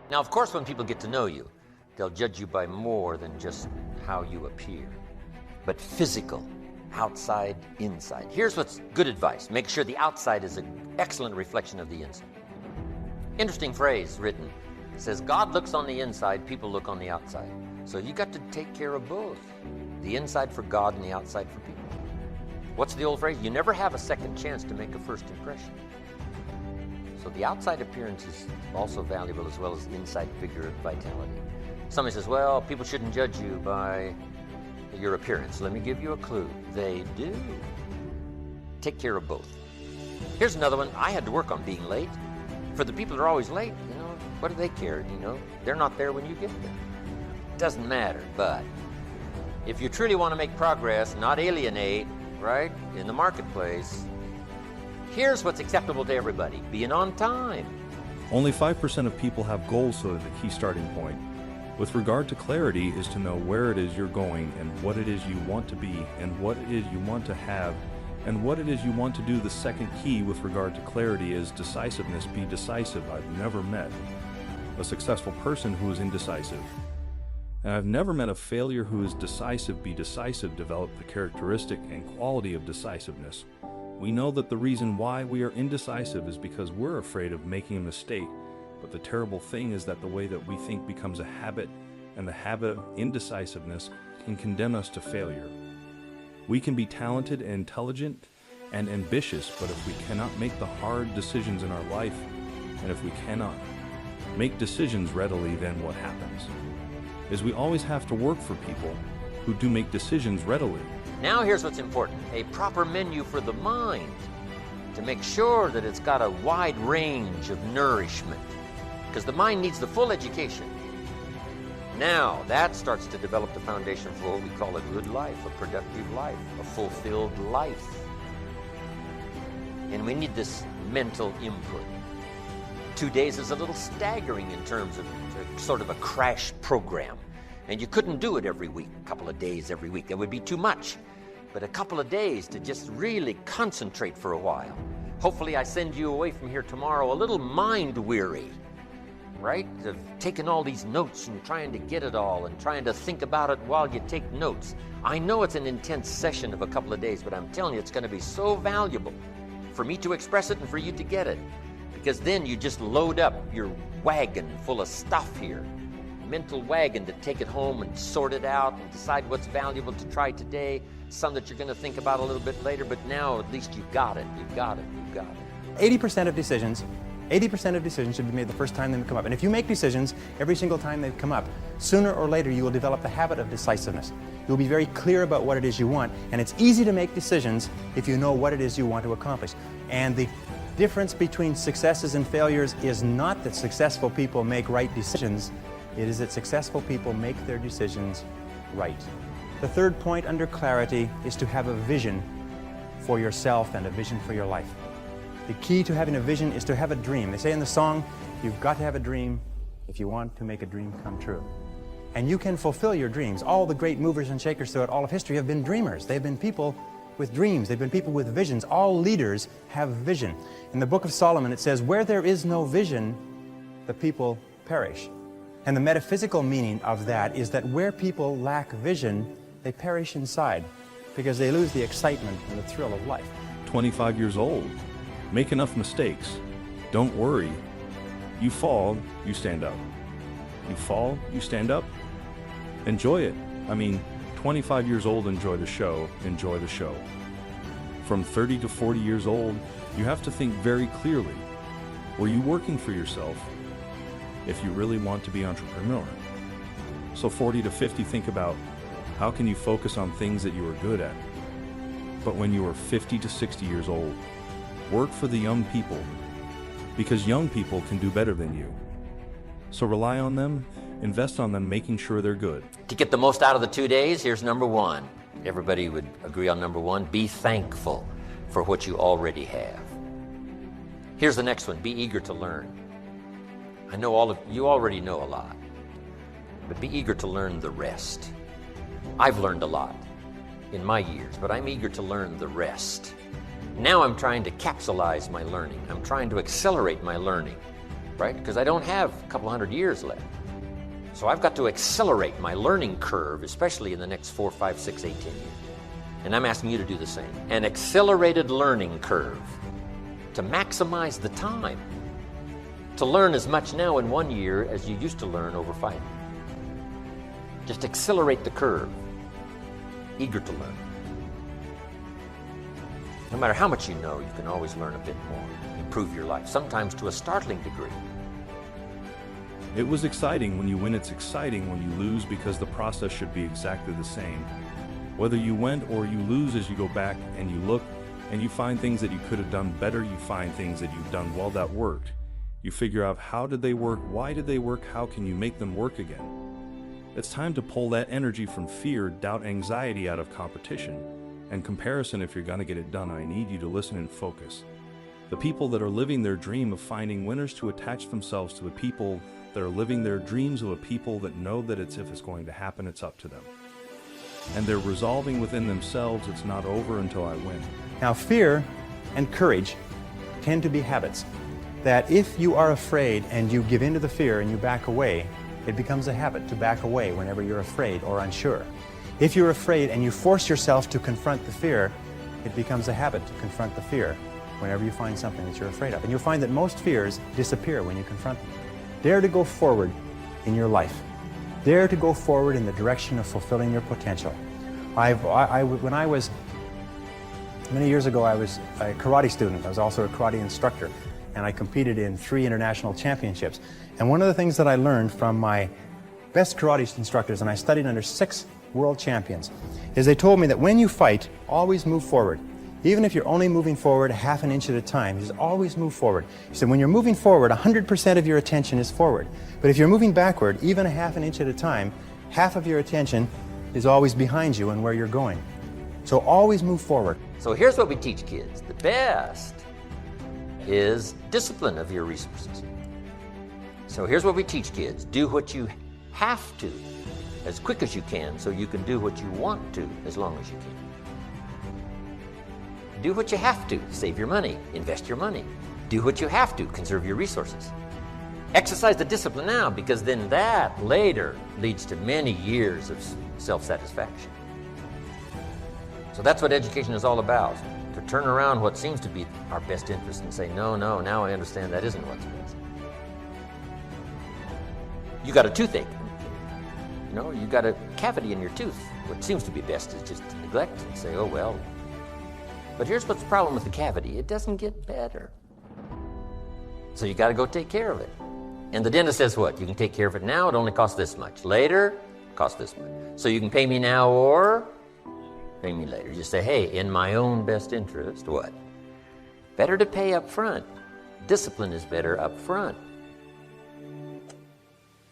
Now, of course, when people get to know you, they'll judge you by more than just how you appear, but physical, outside, inside. Here's what's good advice. Make sure the outside is an excellent reflection of the inside. Interesting phrase written. It says, God looks on the inside, people look on the outside. So you got to take care of both. The inside for God and the outside for people. What's the old phrase? You never have a second chance to make a first impression. So the outside appearance is also valuable as well as the inside figure of vitality. Somebody says, well, people shouldn't judge you by your appearance. Let me give you a clue. They do. Take care of both. Here's another one. I had to work on being late. For the people that are always late, what do they care? They're not there when you get there. It doesn't matter, but if you truly want to make progress, not alienate, right, in the marketplace, here's what's acceptable to everybody. Being on time. Only 5% of people have goals, so the key starting point with regard to clarity is to know where it is you're going and what it is you want to be and what it is you want to have and what it is you want to do. The second key with regard to clarity is decisiveness. Be decisive. I've never met a successful person who is indecisive. And I've never met a failure who is decisive. Be decisive. Develop the characteristic and quality of decisiveness. We know that the reason why we are indecisive is because we're afraid of making a mistake. But the terrible thing is that the way that we think becomes a habit, and the habit of indecisiveness can condemn us to failure. We can be talented and intelligent and ambitious, but if we cannot make the hard decisions in our life, and if we cannot make decisions readily, then what happens is we always have to work for people who do make decisions readily. Now here's what's important. A proper menu for the mind to make sure that it's got a wide range of nourishment, because the mind needs the full education. Now that starts to develop the foundation for what we call a good life, a productive life, a fulfilled life. And we need this mental input. 2 days is a little staggering in terms of sort of a crash program. And you couldn't do it every week, a couple of days every week. That would be too much. But a couple of days to just really concentrate for a while. Hopefully I send you away from here tomorrow a little mind weary, right? Of taking all these notes and trying to get it all and trying to think about it while you take notes. I know it's an intense session of a couple of days, but I'm telling you, it's going to be so valuable for me to express it and for you to get it. Because then you just load up your wagon full of stuff here. Mental wagon to take it home and sort it out and decide what's valuable to try today, some that you're going to think about a little bit later, but now at least you've got it, you've got it, you've got it. 80% of decisions should be made the first time they come up. And if you make decisions every single time they come up, sooner or later you will develop the habit of decisiveness. You'll be very clear about what it is you want, and it's easy to make decisions if you know what it is you want to accomplish. And the difference between successes and failures is not that successful people make right decisions, it is that successful people make their decisions right. The third point under clarity is to have a vision for yourself and a vision for your life. The key to having a vision is to have a dream. They say in the song, you've got to have a dream if you want to make a dream come true. And you can fulfill your dreams. All the great movers and shakers throughout all of history have been dreamers. They've been people with dreams. They've been people with visions. All leaders have vision. In the book of Solomon it says, where there is no vision, the people perish. And the metaphysical meaning of that is that where people lack vision, they perish inside because they lose the excitement and the thrill of life. 25 years old. Make enough mistakes. Don't worry. You fall, you stand up. You fall, you stand up. Enjoy it. 25 years old, enjoy the show. Enjoy the show. From 30 to 40 years old, you have to think very clearly. Were you working for yourself if you really want to be entrepreneur? So 40 to 50, think about how can you focus on things that you are good at. But when you are 50 to 60 years old, work for the young people, because young people can do better than you. So rely on them, invest on them, making sure they're good. To get the most out of the 2 days, here's number one. Everybody would agree on number one. Be thankful for what you already have. Here's the next one. Be eager to learn. I know all of you already know a lot, but be eager to learn the rest. I've learned a lot in my years, but I'm eager to learn the rest. Now I'm trying to capsulize my learning. I'm trying to accelerate my learning. right? Because I don't have a couple hundred years left. So I've got to accelerate my learning curve, especially in the next 4, 5, 6, 8, 10 years. And I'm asking you to do the same. An accelerated learning curve to maximize the time. To learn as much now in 1 year as you used to learn over 5 years. Just accelerate the curve. Eager to learn. No matter how much you know, you can always learn a bit more. Improve your life, sometimes to a startling degree. It was exciting when you win, it's exciting when you lose, because the process should be exactly the same. Whether you win or you lose, as you go back and you look and you find things that you could have done better, you find things that you've done well that worked. You figure out, how did they work, why did they work, how can you make them work again? It's time to pull that energy from fear, doubt, anxiety out of competition and comparison. If you're going to get it done, I need you to listen and focus. The people that are living their dream of finding winners to attach themselves to the people that are living their dreams of a people that know that if it's going to happen, it's up to them. And they're resolving within themselves, it's not over until I win. Now, fear and courage tend to be habits. That if you are afraid and you give in to the fear and you back away, it becomes a habit to back away whenever you're afraid or unsure. If you're afraid and you force yourself to confront the fear, it becomes a habit to confront the fear whenever you find something that you're afraid of. And you'll find that most fears disappear when you confront them. Dare to go forward in your life. Dare to go forward in the direction of fulfilling your potential. When I was, many years ago, I was a karate student. I was also a karate instructor, and I competed in 3 international championships. And one of the things that I learned from my best karate instructors, and I studied under 6 world champions, is they told me that when you fight, always move forward. Even if you're only moving forward half an inch at a time, just always move forward. He said, when you're moving forward, 100% of your attention is forward. But if you're moving backward, even a half an inch at a time, half of your attention is always behind you and where you're going. So always move forward. So here's what we teach kids. The best is discipline of your resources. So here's what we teach kids. Do what you have to as quick as you can so you can do what you want to as long as you can. Do what you have to. Save your money. Invest your money. Do what you have to. Conserve your resources. Exercise the discipline now, because then that later leads to many years of self-satisfaction. So that's what education is all about. To turn around what seems to be our best interest and say, no, now I understand that isn't what's best. You got a toothache. You got a cavity in your tooth. What seems to be best is just to neglect and say, oh well. But here's what's the problem with the cavity. It doesn't get better. So you got to go take care of it. And the dentist says what? You can take care of it now, it only costs this much. Later, it costs this much. So you can pay me now or pay me later. You say, hey, in my own best interest, what? Better to pay up front. Discipline is better up front.